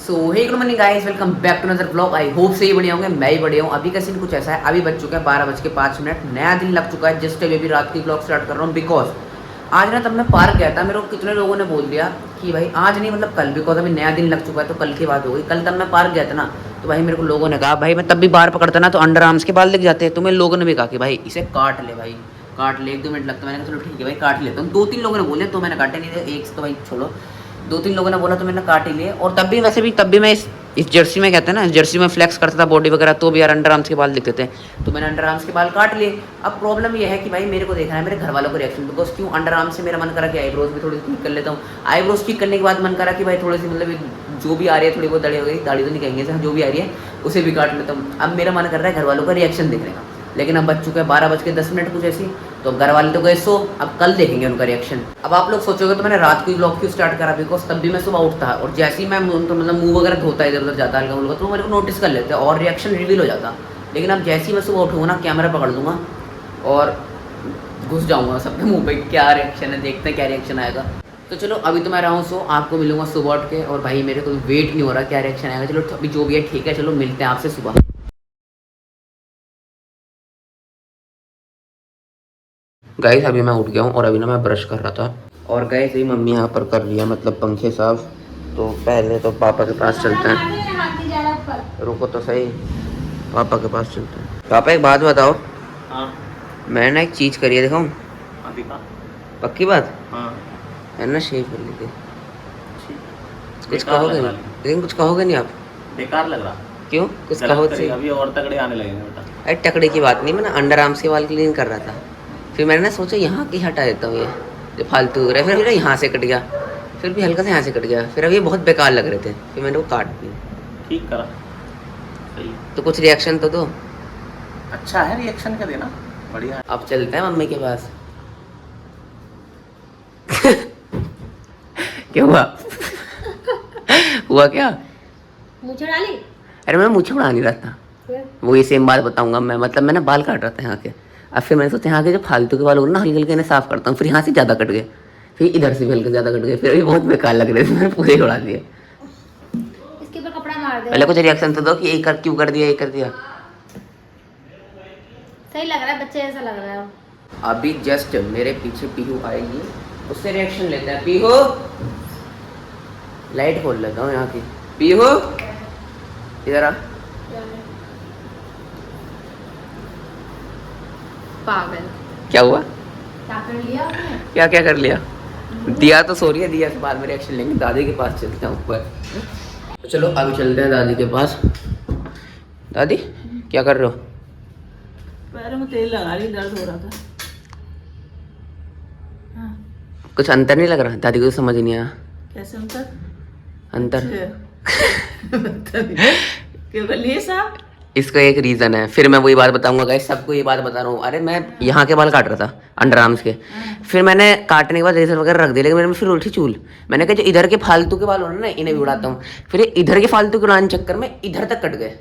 So hey good morning guys, welcome back to another blog. I hope से ही बढ़िया होंगे, मैं ही बढ़िया हूँ। अभी का सीन कुछ ऐसा है, अभी बज चुका है 12:05। नया दिन लग चुका है। जस्ट अभी रात की ब्लॉग स्टार्ट कर रहा हूँ बिकॉज आज ना तब मैं पार्क गया था। मेरे को कितने लोगों ने बोल दिया कि भाई आज नहीं मतलब कल, बिकॉज अभी नया दिन लग चुका है तो कल की बात हो गई। कल तब मैं पार्क गया था ना, तो भाई मेरे को लोगों ने कहा भाई मैं तब भी बाहर पकड़ता ना तो अंडर आर्म्स के बाल दिख जाते हैं। तो मेरे लोगों ने भी कहा कि भाई इसे काट ले, भाई काट ले, 1-2 मिनट लगता है। मैंने कहा चलो ठीक है भाई काट लेता हूँ। 2-3 लोगों ने बोले तो मैंने काटे नहीं थे। एक तो भाई छोड़ो, 2-3 लोगों ने बोला तो मैंने काट ही लिए। और तब भी वैसे भी तब भी मैं इस जर्सी में कहते हैं ना, इस जर्सी में फ्लेक्स करता था बॉडी वगैरह, तो भी यार अंडर आर्म्स के बाल दिखते थे तो मैंने अंडर आर्म्स के बाल काट लिए। अब प्रॉब्लम ये है कि भाई मेरे को देखना है मेरे घर वालों को रिएक्शन, बिकॉज क्यों अंडर आर्म्स से मेरा मन करा कि आईब्रोज भी थोड़ी ठीक कर लेता हूँ। आईब्रोज ठीक करने के बाद मन करा कि भाई थोड़ी सी मतलब जो भी आ रही है थोड़ी बहुत दाढ़ी हो गई, दाढ़ी तो नहीं कहेंगे, जो भी आ रही है उसे भी काट लेता हूँ। अब मेरा मन कर रहा है घर वालों का रिएक्शन देखने का, लेकिन अब बच चुका है 12:10 कुछ ऐसी। तो घर वाले तो गए सो, अब कल देखेंगे उनका रिएक्शन। अब आप लोग सोचोगे तो मैंने रात को ही ब्लॉग क्यों स्टार्ट करा, बिकॉज तब भी मैं सुबह उठता और जैसे ही मैं तो मतलब मुंह वगैरह धोता इधर उधर जाता हल्का फुल्का तो मेरे को नोटिस कर लेते और रिएक्शन रिवील हो जाता। लेकिन अब जैसे ही मैं सुबह उठूँगा ना, कैमरा पकड़ लूँगा और घुस जाऊँगा सबके मुँह पे क्या रिएक्शन है, देखते हैं क्या रिएक्शन आएगा। तो चलो अभी तो मैं रहा हूँ सो, आपको मिलूंगा सुबह उठ के। और भाई मेरे को वेट नहीं हो रहा क्या रिएक्शन आएगा। चलो अभी जो भी है ठीक है, चलो मिलते हैं आपसे सुबह। गाइस अभी मैं उठ गया हूँ और अभी ना मैं ब्रश कर रहा था और गाइस ये मम्मी यहाँ पर कर रही है मतलब पंखे साफ। तो पहले तो पापा के पास चलते हैं, रुको तो सही, पापा के पास चलते हैं। पापा एक बात बताओ। हाँ मैंने ना एक चीज़ करी है, दिखाऊँ? अभी का पक्की बात हाँ है ना, शेव कर ली थी। कुछ बेकार कहोगे लग नहीं, रहा है। लेकिन कुछ कहोगे नहीं आप? बेकार लग रहा। क्यों, कुछ गलत कहो करेगा, तो? अभी और तगड़े आने लगेंगे बेटा। अरे टकड़े की बात नहीं, मैं ना अंडर आर्म्स के बाल क्लीन कर रहा था, फिर मैंने ना सोचा यहाँ की हटा देता हूँ ये जो फालतू रहे। फिर यहाँ से कट गया, फिर भी हल्का से यहाँ से कट गया, फिर अब ये बहुत बेकार लग रहे थे, फिर मैंने वो काट दिया। ठीक करा, सही। तो कुछ रिएक्शन तो दो। अच्छा है, रिएक्शन का देना बढ़िया है। अब चलते हैं मम्मी के पास। क्या हुआ? हुआ क्या? मुँह चढ़ा ली? अरे मैं मुझे उड़ा नहीं रहा था, वो ये सेम बात बताऊंगा मैं। मतलब मैं ना बाल काट रहा था यहाँ के, अब फिर मैंने सोचा यहाँ के जो फालतू के बाल हो ना हल्के हल्के इन्हें साफ करता हूँ। फिर यहाँ से ज़्यादा कट गए, फिर इधर से भी हल्के ज़्यादा कट गए, फिर अभी बहुत बेकार लग रहे थे, मैंने पूरे उड़ा दिए। इसके ऊपर कपड़ा मार दे। पहले कुछ रिएक्शन तो दो कि ये कर क्यों कर दिया, ये कर दिया। सही लग रहा है, बच्चे जैसा लग रहा है। अभी जस्ट मेरे पीछे पीहू आएगी, उससे रिएक्शन लेते हैं। पीहू, लाइट खोल लेता हूँ यहाँ की। पीहू इधर आ। पागल, क्या हुआ? क्या कर लिया आपने? क्या क्या कर लिया? दिया तो सो रही है, दिया के बाद में रिएक्शन लेंगे। दादी के पास चलते हैं ऊपर। तो चलो अभी चलते हैं दादी के पास। दादी क्या कर रहे हो? पैरों में तेल लगा रही, दर्द हो रहा था। हाँ, कुछ अंतर नहीं लग रहा? दादी को तो समझ नहीं आया कैसे अंतर? अंतर। क्यों कर लिए साहब? इसका एक रीज़न है, फिर मैं वही बात बताऊंगा गाइस, सबको ये बात बता रहा हूँ। अरे मैं यहाँ के बाल काट रहा था अंडर आर्म्स के, फिर मैंने काटने के बाद रेजर वगैरह रख दिया, लेकिन मेरे में फिर उल्टी चूल। मैंने कहा जो इधर के फालतू के बाल हो ना इन्हें भी उड़ाता हूँ। फिर इधर के फालतू के उड़ाने चक्कर में इधर तक कट गए,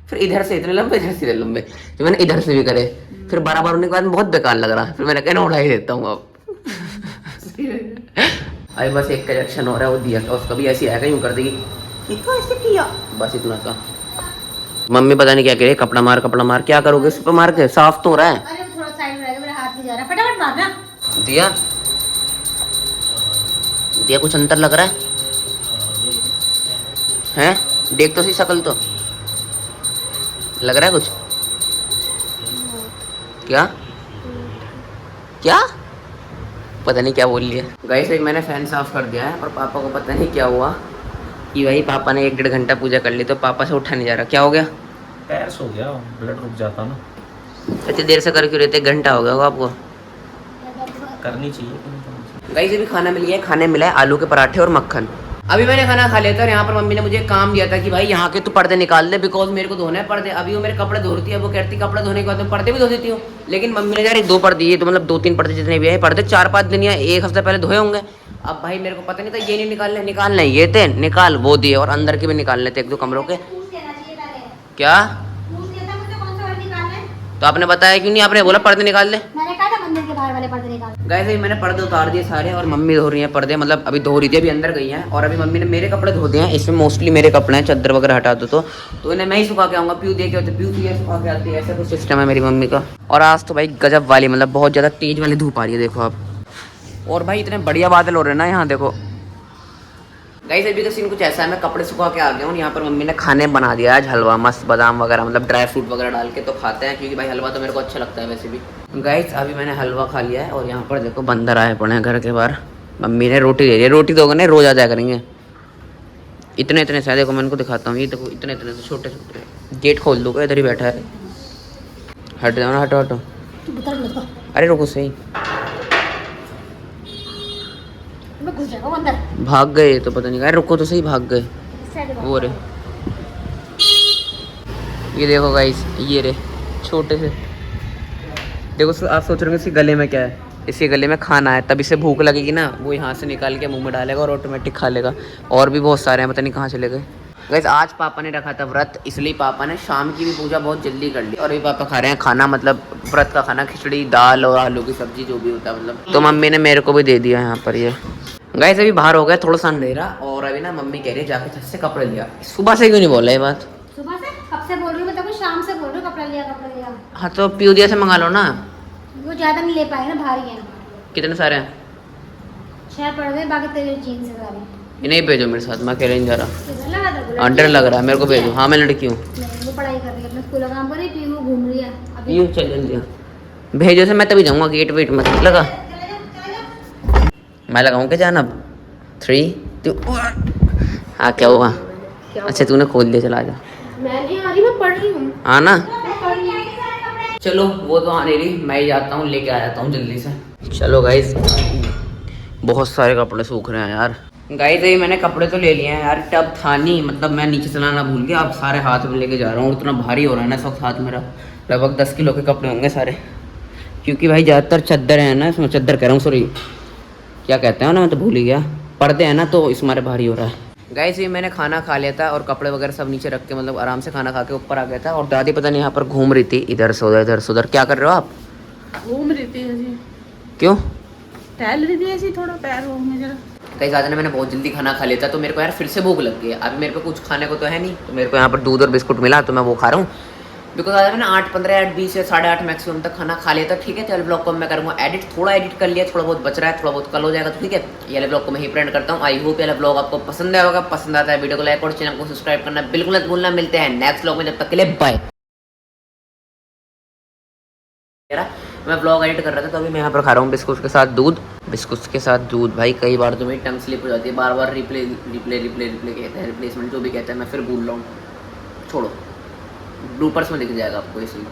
फिर इधर से इतने लंबे, इधर से इतने लंबे, तो मैंने इधर से भी करे। फिर बराबर होने के बाद बहुत बेकार लग रहा, फिर मैंने कहना उड़ा ही देता हूँ अब। अरे बस एक करेक्शन हो रहा है, वो दिया था उसका भी ऐसी आएगा, यूँ कर देगी ऐसे किया, बस इतना था। मम्मी पता नहीं क्या कह रही है, कपड़ा मार, क्या करोगे उस पर मार के? साफ तो हो रहा है। अरे थोड़ा साइड रहेगा, मेरा हाथ नहीं जा रहा, फटाफट मारना। दिया दिया कुछ अंतर लग रहा है? देख तो सही शक्ल तो लग रहा है कुछ। क्या क्या पता नहीं क्या बोल लिया गाइस। एक मैंने फैन साफ कर दिया है और पापा को पता नहीं क्या हुआ कि भाई पापा ने 1-1.5 घंटा पूजा कर ली तो पापा से उठा नहीं जा रहा। क्या हो गया? पैर सो गया, ब्लड रुक जाता ना। इतनी देर से कर क्यों रहते? 1 घंटा हो गया होगा आपको। करनी चाहिए। गाइस अभी खाना मिल गया, खाने मिला है आलू के पराठे और मक्खन। अभी मैंने खाना खा लिया था और यहाँ पर मम्मी ने मुझे काम दिया था कि भाई यहाँ के तो पर्दे निकाल दे, बिकॉज मेरे को धोना है पर्दे। अभी वो मेरे कपड़े धो रही है, वो कहती कपड़े धोने के बाद मैं पर्दे भी धो देती हूँ, लेकिन मम्मी ने यार 2 पर्दे, ये तो मतलब 2-3 पर्दे जितने भी है पर्दे 4-5 दिन या 1 हफ्ते पहले धोए होंगे। अब भाई मेरे को पता नहीं था ये नहीं निकालने ये थे, निकाल वो दिए, और अंदर के भी निकालने थे 1-2 कमरों के। पूछ लेना चाहिए पहले। क्या? पूछ लेता मुझे कौन सा वाला निकालना है। तो आपने बताया क्यों नहीं? आपने बोला पर्दे निकाल ले। मैंने कहा था मंदिर के बाहर वाले पर्दे निकाल। गाइस अभी मैंने पर्दे उतार दिए सारे और मम्मी धो रही हैं पर्दे, मतलब अभी धो रही थी, अभी अंदर गई हैं और अभी मम्मी ने मेरे कपड़े धो दिए हैं। इसमें मोस्टली मेरे कपड़े हैं, चादर वगैरह हटा दो तो इन्हें मैं ही सुखा के आऊँगा। प्यू दे के होते, प्यू ये सुखा के आती है, ऐसा कुछ सिस्टम है मेरी मम्मी का। और आज तो भाई गजब वाली, मतलब बहुत ज़्यादा तेज वाली धूप आ रही है, देखो आप। और भाई इतने बढ़िया बादल हो रहे हैं ना यहाँ, देखो गाइस। अभी का सीन कुछ ऐसा है, मैं कपड़े सुखा के आ गया हूँ। यहाँ पर मम्मी ने खाने बना दिया आज, हलवा मस्त बादाम वगैरह, मतलब ड्राई फ्रूट वगैरह डाल के तो खाते हैं, क्योंकि भाई हलवा तो मेरे को अच्छा लगता है वैसे भी। गाइस अभी मैंने हलवा खा लिया है और यहाँ पर देखो बंदर आए पड़े हैं घर के बाहर। मम्मी ने रोटी दे दी है, रोटी दोगे ना रोज आ जाया करेंगे। इतने इतने से देखो, मैं इनको दिखाता हूँ, ये देखो इतने इतने से छोटे छोटे। गेट खोल दूँगा, इधर ही बैठा है। हट जाओ ना, हटो हटो। अरे रुको सही, मैं घुस जाऊंगा अंदर। भाग गए तो पता नहीं। अरे रुको तो सही, भाग गए वो रे। ये देखो गाइस, ये रे छोटे से। देखो आप सोच रहे होंगे इसके गले में क्या है, इसके गले में खाना है। तब इसे भूख लगेगी ना, वो यहाँ से निकाल के मुंह में डालेगा और ऑटोमेटिक खा लेगा। और भी बहुत सारे हैं, पता नहीं कहाँ चले गए। गाइस आज पापा ने रखा था व्रत, इसलिए पापा ने शाम की भी पूजा बहुत जल्दी कर ली और अभी पापा खा रहे हैं खाना, मतलब व्रत का खाना, खिचड़ी दाल और आलू की सब्जी जो भी होता है मतलब। तो मम्मी ने मेरे को भी दे दिया यहाँ पर। ये गाइस अभी बाहर हो गया थोड़ा सा अंधेरा और अभी ना मम्मी कह रही है जाके छत से कपड़े लिया। सुबह से क्यों नहीं बोला ये बात? सुबह से कब से बोल रही हूँ मैं, तो शाम से बोल रही हूँ कपड़ा लिया। हाँ तो प्यूदिया से मंगा लो ना। वो ज्यादा नहीं ले पाएंगे ना, भारी है। कितने सारे हैं? 6 पड़ गए, बाकी तेरे जीन्स है सारे। इन्हें ही भेजो मेरे साथ, मैं अकेले नहीं जा रहा, किधर लगा था बुलेट? डर लग रहा है मेरे को, भेजो। हाँ मैं लड़की हूँ। नहीं, वो पढ़ाई कर रही है, अपने स्कूल का काम कर रही है, वो घूम रही है अभी। यूँ चल जल्दी भेजो से, मैं तभी जाऊँगा। गेट वेट मत लगा, मैं लगाऊँ क्या जान? अब 3 2 हाँ क्या हुआ? अच्छा तूने खोल दिया, चला जा। मैं नहीं आ रही, मैं पढ़ रही हूँ। हाँ ना, चलो वो तो आने रही, मैं ही जाता हूँ, लेके आ जाता हूँ जल्दी से। चलो गाइज, बहुत सारे कपड़े सूख रहे हैं यार। गाइज अभी मैंने कपड़े तो ले लिए हैं यार, टब था नहीं, मतलब मैं नीचे चलाना भूल गया। अब सारे हाथ में लेके जा रहा हूँ, इतना भारी हो रहा है ना इस वक्त हाथ मेरा। लगभग 10 किलो के कपड़े होंगे सारे, क्योंकि भाई ज़्यादातर चद्दर है ना इसमें, चद्दर कह रहा हूँ सॉरी, क्या कहते हैं ना, मैं तो भूल ही गया, पर्दे हैं ना, तो इस मारे भारी हो रहा है। गाइस ये मैंने खाना खा लिया था और कपड़े वगैरह सब नीचे रख के, मतलब आराम से खाना खा के ऊपर आ गया था। और दादी पता नहीं यहाँ पर घूम रही थी, इधर से उधर इधर से उधर। क्या कर रहे हो आप? घूम रही थी ऐसी, क्यों? टहल रही थी ऐसी, थोड़ा पैर हो गया जरा। गाइस आज ना मैंने बहुत जल्दी खाना खा लिया था, तो मेरे को यार फिर से भूख लग गई है। अभी मेरे को कुछ खाने को तो है नहीं, तो मेरे को यहाँ पर दूध और बिस्कुट मिला, तो मैं वो खा रहा हूँ। बिकॉज आज मैंने 8:15 8:20 या 8:30 मैक्सिमम तक खाना खा लिया था। ठीक है, चलो ब्लॉग को मैं करूँगा एडिट, थोड़ा एडिट कर लिया, थोड़ा बहुत बच रहा है, थोड़ा बहुत कल हो जाएगा। तो ठीक है, ये वाले ब्लॉग को मैं ही प्रिंट करता हूँ। आई होप ये ब्लॉग आपको पसंद आया होगा। पसंद आता है वीडियो को लाइक और चैनल को सब्सक्राइब करना बिल्कुल मत भूलना। मिलते हैं नेक्स्ट ब्लॉग में, जब तक के लिए बाय। मैं ब्लॉग एडिट कर रहा था, तो अभी मैं यहाँ पर खा रहा हूँ बिस्कुट के साथ दूध। बिस्कुट के साथ दूध, भाई कई बार तो मेरी टंग स्लिप हो जाती है, बार बार रिप्ले कहते हैं, रिप्लेसमेंट जो भी कहते हैं, मैं फिर भूल रहा हूँ। छोड़ो, ब्लूपर्स में दिख जाएगा आपको इसलिए।